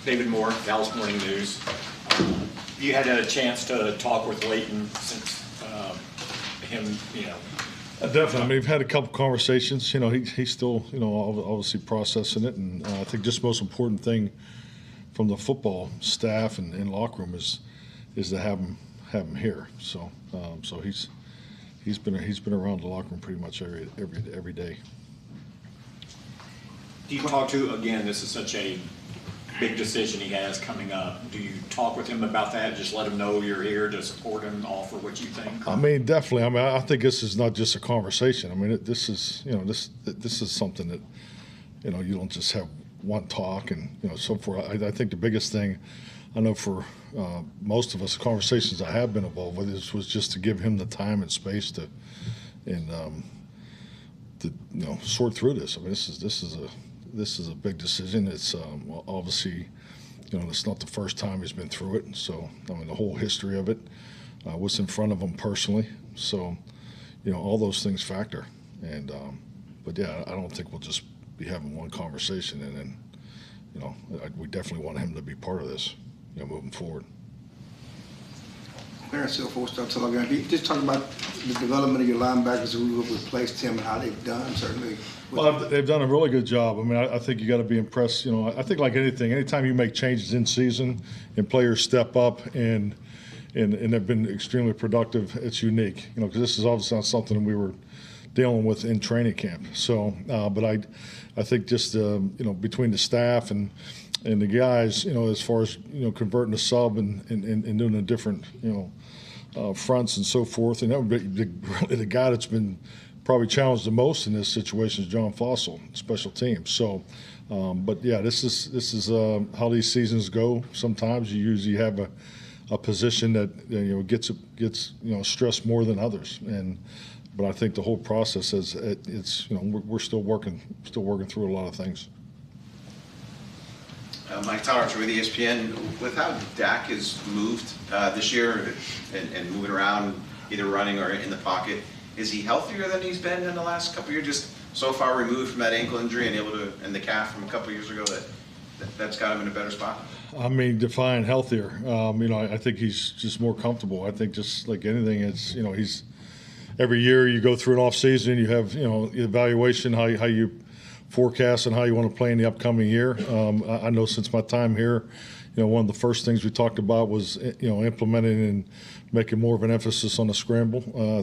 David Moore, Dallas Morning News. You had a chance to talk with Leighton since him, Definitely. I mean, we've had a couple conversations. He's still, obviously processing it, and I think just the most important thing from the football staff and locker room is to have him here. So he's been around the locker room pretty much every day. Do you talk to, again, this is such a big decision he has coming up. Do you talk with him about that? Just let him know you're here to support him, offer what you think? I mean, definitely. I mean, I think this is not just a conversation. I mean, this is something that, you don't just have one talk and, so forth. I think the biggest thing, I know for most of us, the conversations I have been involved with was just to give him the time and space to sort through this. I mean, this is a big decision. It's obviously, it's not the first time he's been through it. So, I mean, the whole history of it, what's in front of him personally. So, all those things factor. And, but yeah, I don't think we'll just be having one conversation and then, we definitely want him to be part of this, moving forward. Clarence Hill, four-star telegram. If you just talk about the development of your linebackers who have replaced him and how they've done, certainly. Well, they've done a really good job. I mean, I think you got to be impressed. I think like anything, anytime you make changes in season and players step up and they've been extremely productive, it's unique. Because this is obviously not something we were dealing with in training camp. So, but I think just between the staff and the guys, as far as converting the sub and doing the different fronts and so forth, and that would be really the guy that's been probably challenged the most in this situation is John Fossil, special teams. So, but yeah, this is how these seasons go. Sometimes you usually have a position that gets stressed more than others, but I think the whole process is we're still working through a lot of things. Mike Towers with ESPN. With how Dak has moved this year and moving around, either running or in the pocket, is he healthier than he's been in the last couple of years? Just so far removed from that ankle injury and the calf from a couple of years ago that's got him in a better spot. I mean, define healthier. I think he's just more comfortable. I think just like anything, it's he's every year you go through an off season, you have evaluation how you forecast and how you want to play in the upcoming year. I know since my time here, one of the first things we talked about was implementing and making more of an emphasis on the scramble.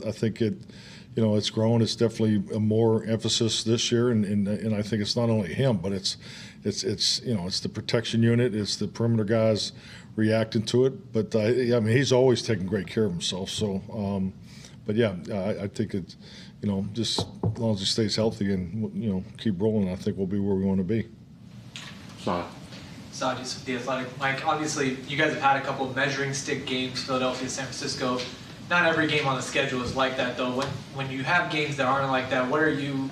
I think it's grown. It's definitely a more emphasis this year, and I think it's not only him, but it's the protection unit, it's the perimeter guys reacting to it. But I mean, he's always taken great care of himself. So, but yeah, I think it's just as long as he stays healthy and keep rolling, I think we'll be where we want to be. Sajis with The Athletic. Mike, obviously you guys have had a couple of measuring stick games, Philadelphia, San Francisco. Not every game on the schedule is like that, though. When you have games that aren't like that, what are you,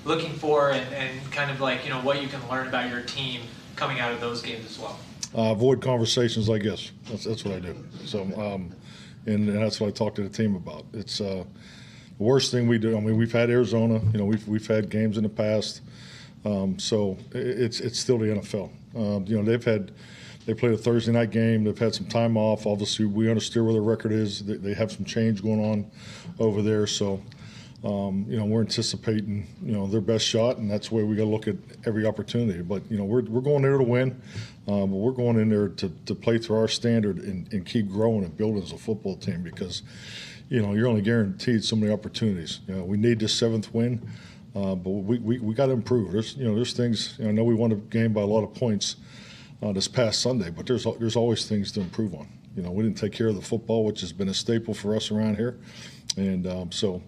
looking for and kind of like, what you can learn about your team coming out of those games as well? Avoid conversations like this. That's what I do. So, and that's what I talk to the team about. It's the worst thing we do. I mean, we've had Arizona. We've had games in the past. So it's still the NFL. They played a Thursday night game. They've had some time off. Obviously, we understand where their record is. They have some change going on over there. So, we're anticipating, their best shot, and that's the way we got to look at every opportunity. But, we're going there to win. But we're going in there to play through our standard and keep growing and building as a football team because, you're only guaranteed so many opportunities. We need this 7th win. But we got to improve. There's things. I know we won a game by a lot of points this past Sunday, but there's always things to improve on. We didn't take care of the football, which has been a staple for us around here, and so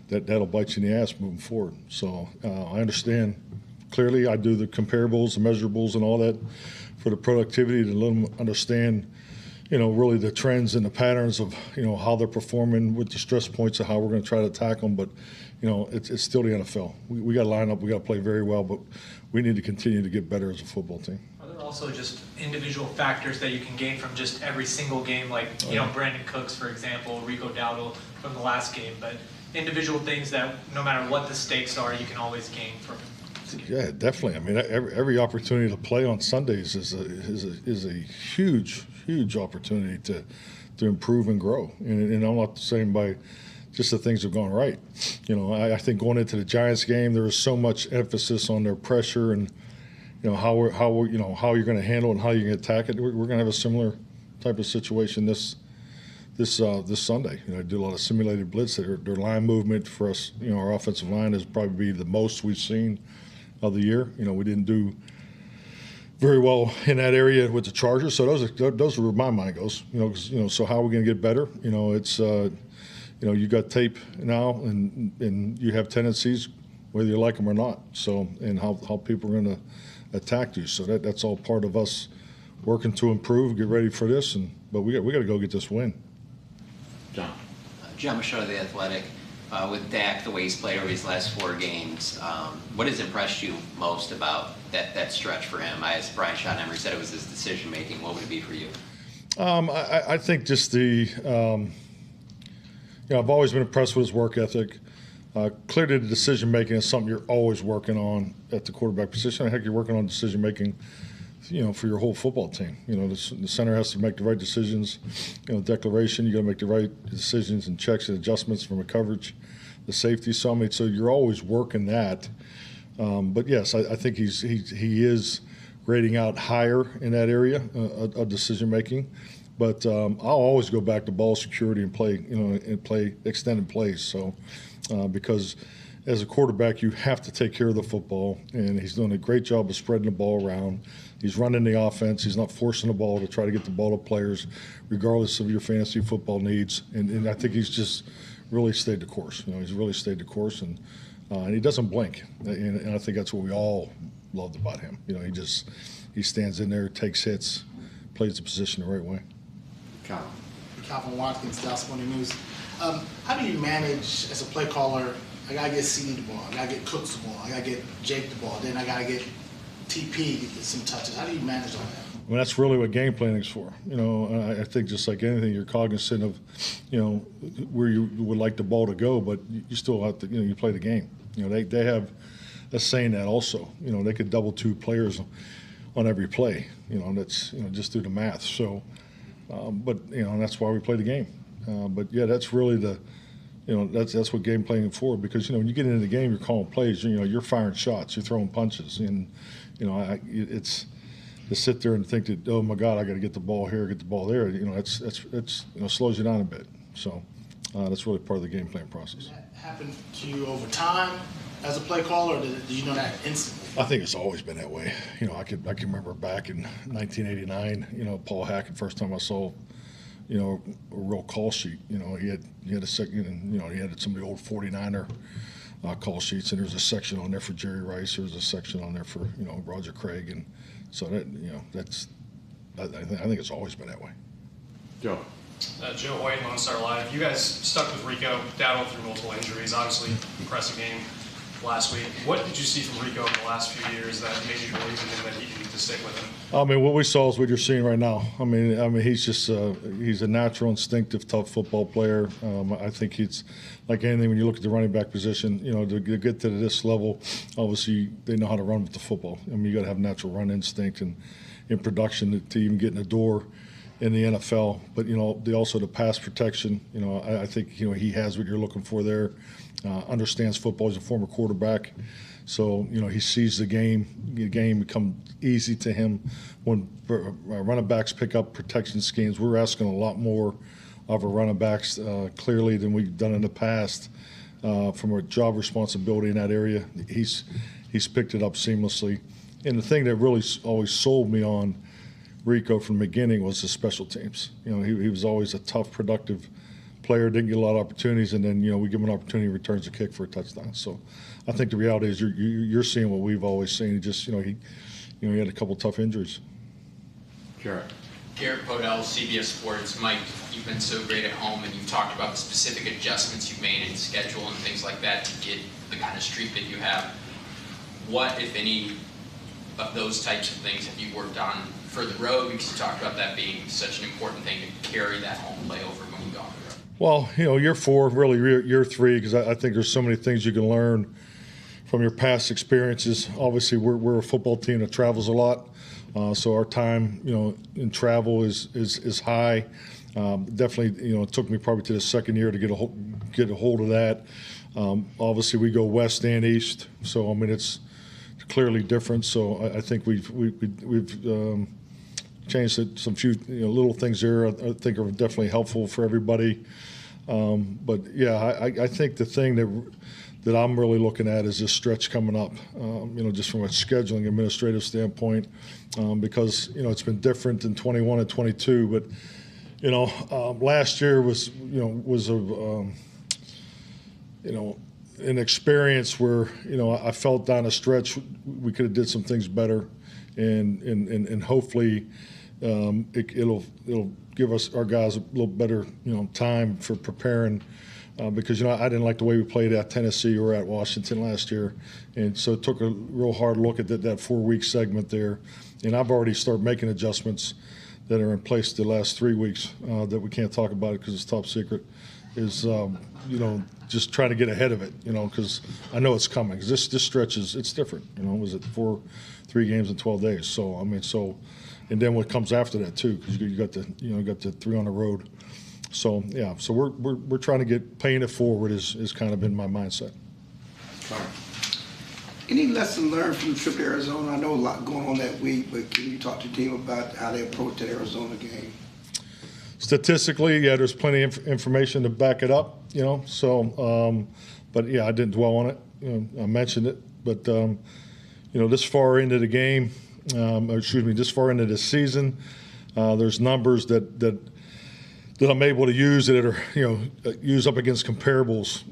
that'll bite you in the ass moving forward. So I understand clearly. I do the comparables, the measurables, and all that for the productivity to let them understand. Really the trends and the patterns of how they're performing with the stress points of how we're going to try to attack them, but. It's still the NFL. We got to line up. We got to play very well, but we need to continue to get better as a football team. Are there also just individual factors that you can gain from just every single game, like Brandon Cooks, for example, Rico Dowdle from the last game, but individual things that no matter what the stakes are, you can always gain from? Yeah, definitely. I mean, every opportunity to play on Sundays is a huge opportunity to improve and grow. And I'm not saying by just the things have gone right. You know, I think going into the Giants game, there was so much emphasis on their pressure and how you're going to handle it and how you're going to attack it. We're going to have a similar type of situation this Sunday. I do a lot of simulated blitz. Their line movement for us, our offensive line is probably the most we've seen of the year. We didn't do very well in that area with the Chargers. So those are where my mind goes. So how are we going to get better? It's you got tape now, and you have tendencies whether you like them or not. So and how people are going to attack you. So that's all part of us working to improve, get ready for this. But we got to go get this win. John Machado, The Athletic. With Dak, the way he's played over these last 4 games, what has impressed you most about that stretch for him? As Brian Schottenheimer said, it was his decision making. What would it be for you? I think just I've always been impressed with his work ethic. Clearly, the decision making is something you're always working on at the quarterback position. Heck, you're working on decision making, for your whole football team. The center has to make the right decisions. Declaration, you got to make the right decisions and checks and adjustments from a coverage, the safety. So you're always working that. But yes, I think he is grading out higher in that area of decision making. But I'll always go back to ball security and play extended plays. So because as a quarterback, you have to take care of the football, and he's doing a great job of spreading the ball around. He's running the offense. He's not forcing the ball to try to get the ball to players, regardless of your fantasy football needs. And I think he's just really stayed the course. He's really stayed the course, and he doesn't blink. And I think that's what we all loved about him. He stands in there, takes hits, plays the position the right way. Calvin Watkins, Dallas Morning News. How do you manage as a play caller? I gotta get CD the ball, I gotta get Cooks the ball, I gotta get Jake the ball, then I gotta get TP some touches. How do you manage all that? Well, that's really what game planning is for. I think just like anything, you're cognizant of, where you would like the ball to go, but you still have to, you play the game. They have a saying that also. They could double 2 players on every play. That's just do the math. So, but that's why we play the game. But yeah, that's really that's what game playing is for, because when you get into the game, you're calling plays. You're firing shots, you're throwing punches, and it's to sit there and think that, oh my God, I got to get the ball here, get the ball there. It's slows you down a bit. So that's really part of the game plan process. Did that happen to you over time as a play caller, or did you know that instantly? I think it's always been that way. I can remember back in 1989. Paul Hackett, first time I saw a real call sheet. He had a second, and he had some of the old 49er call sheets, and there's a section on there for Jerry Rice. There's a section on there for Roger Craig, and so that that's I think it's always been that way. Joe. Joe White, Lone Star Live. You guys stuck with Rico, battled through multiple injuries. Obviously, impressive game last week. What did you see from Rico in the last few years that made you believe in him, that he needed to stick with him? I mean, what we saw is what you're seeing right now. I mean, he's just he's a natural, instinctive, tough football player. I think he's like anything when you look at the running back position. To get to this level, obviously they know how to run with the football. I mean, you got to have natural run instinct and in production to even get in the door in the NFL. But also the pass protection. I think he has what you're looking for there. Understands football. He's a former quarterback. So, he sees the game. The game becomes easy to him. When running backs pick up protection schemes, we're asking a lot more of our running backs clearly than we've done in the past from a job responsibility in that area. He's picked it up seamlessly. And the thing that really always sold me on Rico from the beginning was the special teams. He was always a tough, productive player, didn't get a lot of opportunities, and then we give him an opportunity, returns a kick for a touchdown. So I think the reality is you're seeing what we've always seen. He just he had a couple tough injuries. Garrett Podell, CBS Sports. Mike, you've been so great at home, and you've talked about the specific adjustments you've made in schedule and things like that to get the kind of streak that you have. What, if any, of those types of things have you worked on for the road? Because you talked about that being such an important thing to carry that home play over when you go on the road. Well, year 4, really year 3, because I think there's so many things you can learn, from your past experiences. Obviously, we're a football team that travels a lot, so our time, in travel is high. Definitely, it took me probably to the second year to get a hold of that. Obviously, we go west and east, so I mean it's clearly different. So I think we've changed some few little things there. I think are definitely helpful for everybody. But yeah, I think the thing that I'm really looking at is this stretch coming up. Just from a scheduling administrative standpoint, because it's been different in 21 and 22. But last year was an experience where I felt down a stretch we could have did some things better, and hopefully it'll give our guys a little better time for preparing, because I didn't like the way we played at Tennessee or at Washington last year, and so took a real hard look at that 4-week segment there, and I've already started making adjustments that are in place the last 3 weeks that we can't talk about it because it's top secret. Is just trying to get ahead of it, because I know it's coming. 'Cause this stretch it's different. Was it 3 games in 12 days? So I mean, and then what comes after that too, because you got the 3 on the road. So yeah, so we're trying to paying it forward is kind of been my mindset. Any lesson learned from the trip to Arizona? I know a lot going on that week, but can you talk to the team about how they approached that Arizona game? Statistically, yeah, there's plenty of information to back it up, So, but yeah, I didn't dwell on it. I mentioned it, but this far into the game, this far into the season, there's numbers that I'm able to use that are use up against comparables.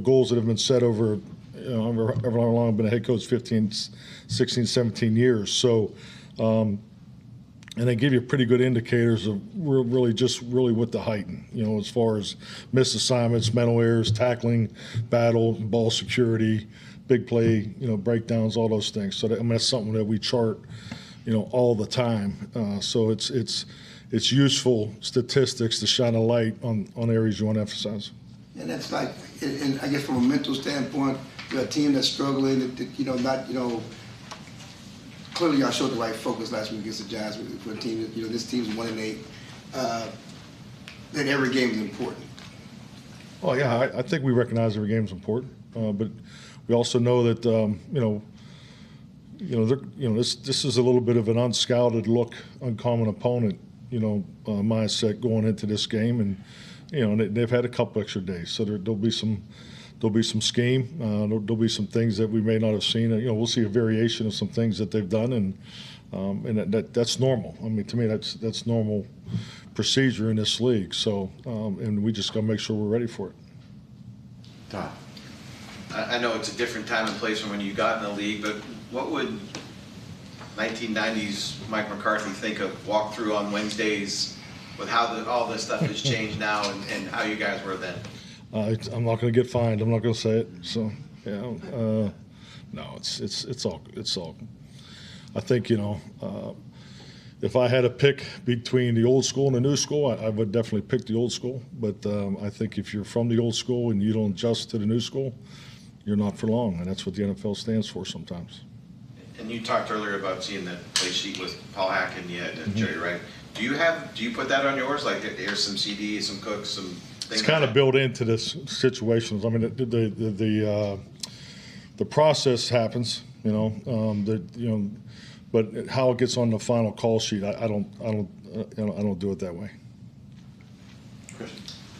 Goals that have been set over however long I've been a head coach, 15, 16, 17 years. So. And they give you pretty good indicators of really what the heighten, as far as missed assignments, mental errors, tackling, battle, ball security, big play, breakdowns, all those things. So that's something that we chart, all the time. So it's useful statistics to shine a light on areas you want to emphasize. And that's like, and I guess from a mental standpoint, you're a team that's struggling, clearly y'all showed the right focus last week against the Giants for a team that, this team's 1-8, that every game is important. Oh yeah, I think we recognize every game is important, but we also know that this is a little bit of an unscouted look, uncommon opponent, mindset going into this game, and they've had a couple extra days, so there'll be some scheme. There'll be some things that we may not have seen. We'll see a variation of some things that they've done, and that's normal. I mean, to me, that's normal procedure in this league. So, and we just got to make sure we're ready for it. Tom, I know it's a different time and place from when you got in the league, but what would 1990s Mike McCarthy think of walkthrough on Wednesdays with how all this stuff has changed now and how you guys were then? I'm not going to get fined. I'm not going to say it. So, yeah, no, it's all. I think if I had to pick between the old school and the new school, I would definitely pick the old school. But I think if you're from the old school and you don't adjust to the new school, you're not for long, and that's what the NFL stands for sometimes. And you talked earlier about seeing that play sheet with Paul Hack and Jerry Wright. Do you put that on yours? Like here's some CDs, some cooks, some things. It's kind of built into this situations. I mean, the process happens, but how it gets on the final call sheet, I don't do it that way.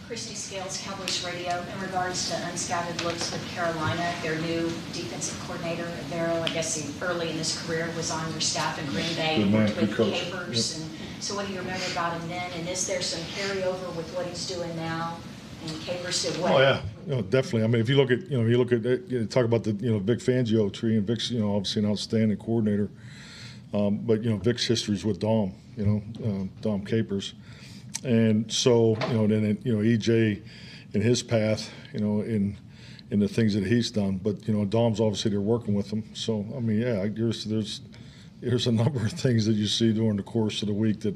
Christy Scales, Cowboys Radio, in regards to unscouted looks with Carolina, their new defensive coordinator, Vero, I guess early in his career was on your staff in Green Bay, worked with Capers. Yep. And so what do you remember about him then? And is there some carryover with what he's doing now? And Capers did what? Oh yeah, definitely. I mean, if you look at, talk about the Vic Fangio tree, and Vic's obviously an outstanding coordinator, but Vic's history is with Dom, Dom Capers. And so, then EJ in his path, in the things that he's done. But Dom's obviously they're working with him. So I mean, yeah, there's a number of things that you see during the course of the week that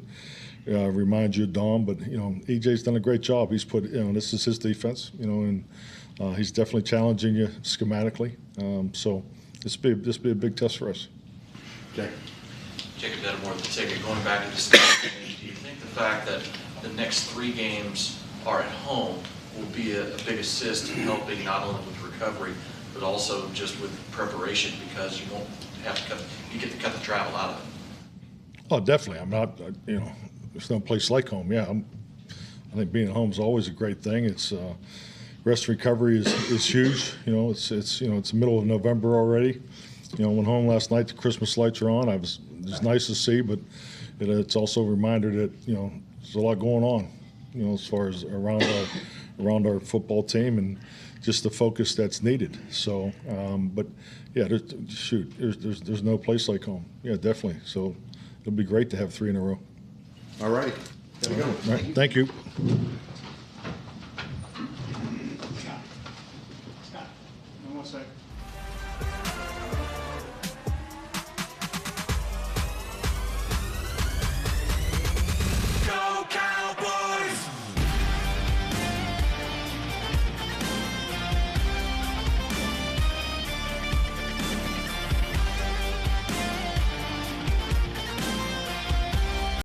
remind you of Dom, but EJ's done a great job. He's put, this is his defense, and he's definitely challenging you schematically. So this be a big test for us. Jack. Jacob Dedamore, the ticket, going back to discussion, do you think the fact that the next 3 games are at home will be a big assist in helping not only with recovery, but also just with preparation, because you won't have to you get to cut the travel out of it? Oh, definitely. I'm not, there's no place like home. Yeah, I think being at home is always a great thing. It's rest recovery is huge. It's the middle of November already. Went home last night. The Christmas lights are on. It's nice to see, but it's also a reminder that there's a lot going on. As far as around our football team and just the focus that's needed. So, but yeah, there's no place like home. Yeah, definitely. So it'll be great to have 3 in a row. All righty. There we go. All right, thank you.